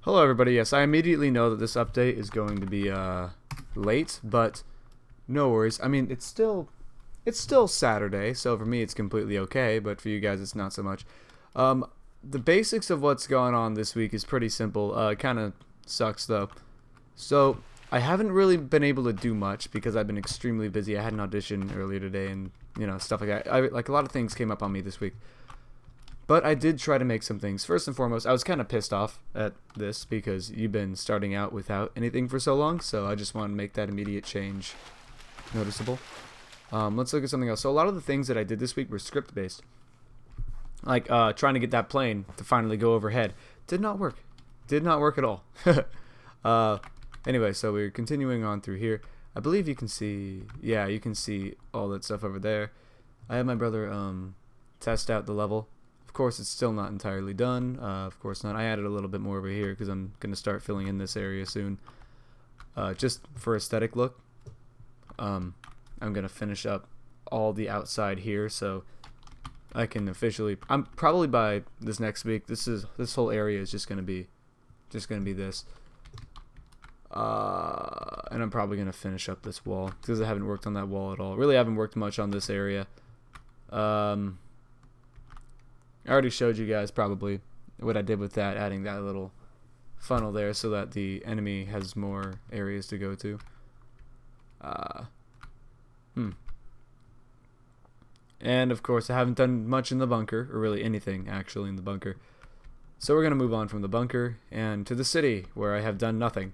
Hello everybody, yes, I immediately know that this update is going to be late, but no worries. I mean, it's still Saturday, so for me it's completely okay, but for you guys it's not so much. The basics of what's going on this week is pretty simple. It kind of sucks though. So, I haven't really been able to do much because I've been extremely busy. I had an audition earlier today and, stuff like that. Like a lot of things came up on me this week. But I did try to make some things. First and foremost, I was kind of pissed off at this because you've been starting out without anything for so long, so I just want to make that immediate change noticeable. Let's look at something else. So a lot of the things that I did this week were script-based. Like trying to get that plane to finally go overhead. Did not work. Did not work at all. Anyway, so we're continuing on through here. I believe you can see, yeah, you can see all that stuff over there. I had my brother test out the level. Of course, it's still not entirely done. Of course not. I added a little bit more over here because I'm going to start filling in this area soon. Just for aesthetic look, I'm going to finish up all the outside here so I can officially... I'm probably by this next week, this whole area is just going to be this. And I'm probably going to finish up this wall because I haven't worked on that wall at all. Really haven't worked much on this area. I already showed you guys probably what I did with that, adding that little funnel there so that the enemy has more areas to go to. And of course I haven't done much in the bunker, or really anything actually in the bunker. So we're going to move on from the bunker and to the city where I have done nothing.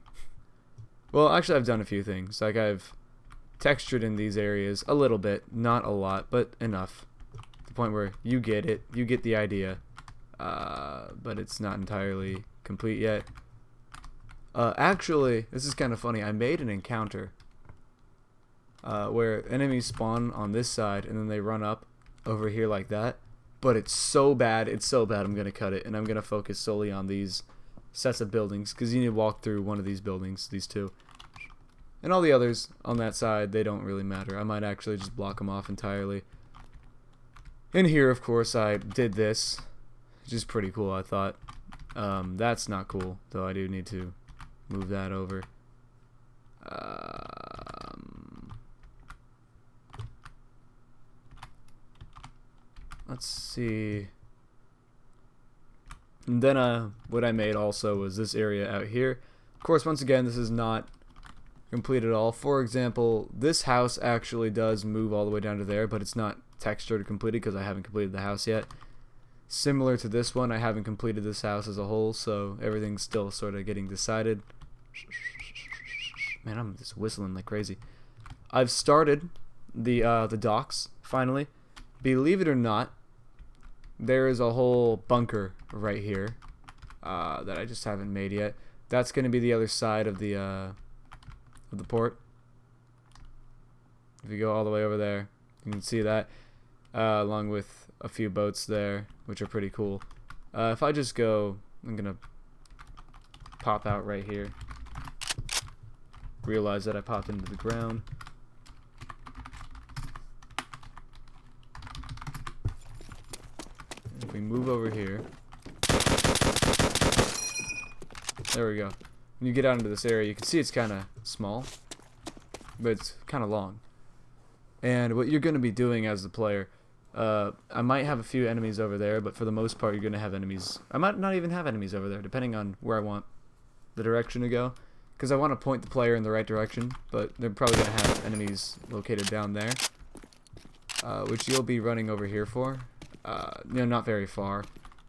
Well, actually I've done a few things. Like I've textured in these areas a little bit, not a lot, but enough. The point where you get it, you get the idea, but it's not entirely complete yet. Actually, this is kind of funny. I made an encounter where enemies spawn on this side and then they run up over here like that, but it's so bad I'm gonna cut it and I'm gonna focus solely on these sets of buildings because you need to walk through one of these buildings, these two, and all the others on that side, they don't really matter. I might actually just block them off entirely. In here, of course, I did this, which is pretty cool, I thought. That's not cool, though I do need to move that over. Let's see. And then what I made also was this area out here. Of course, once again, this is not complete at all. For example, this house actually does move all the way down to there, but it's not textured completed because I haven't completed the house yet. Similar to this one, I haven't completed this house as a whole, so everything's still sort of getting decided. Man, I'm just whistling like crazy. I've started the docks finally. Believe it or not, there is a whole bunker right here that I just haven't made yet. That's going to be the other side of the port. If you go all the way over there, you can see that. Along with a few boats there, which are pretty cool. If I just go, I'm gonna pop out right here. Realize that I popped into the ground. If we move over here, there we go. When you get out into this area, you can see it's kind of small, but it's kind of long. And what you're going to be doing as the player, I might have a few enemies over there, but for the most part you're going to have enemies. I might not even have enemies over there, depending on where I want the direction to go. Because I want to point the player in the right direction, but they're probably going to have enemies located down there. Which you'll be running over here for. Not very far.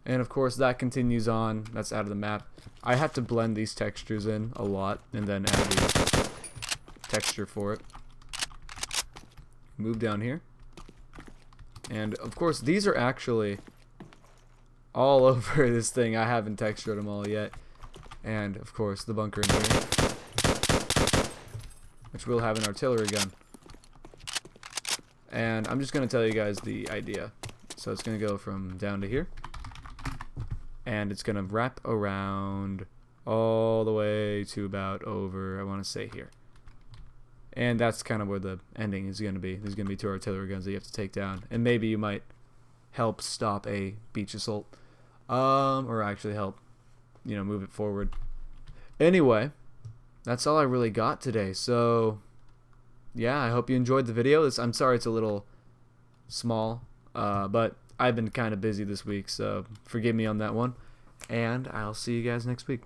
And of course that continues on. That's out of the map. I have to blend these textures in a lot, and then add the texture for it. Move down here. And of course these are actually all over this thing. I haven't textured them all yet. And of course the bunker in here, which will have an artillery gun. And I'm just going to tell you guys the idea. So it's going to go from down to here, and it's going to wrap around all the way to about over, I want to say here. And that's kind of where the ending is going to be. There's going to be 2 artillery guns that you have to take down. And maybe you might help stop a beach assault. Or actually help, move it forward. Anyway, that's all I really got today. So, yeah, I hope you enjoyed the video. I'm sorry it's a little small, but I've been kind of busy this week, so forgive me on that one. And I'll see you guys next week.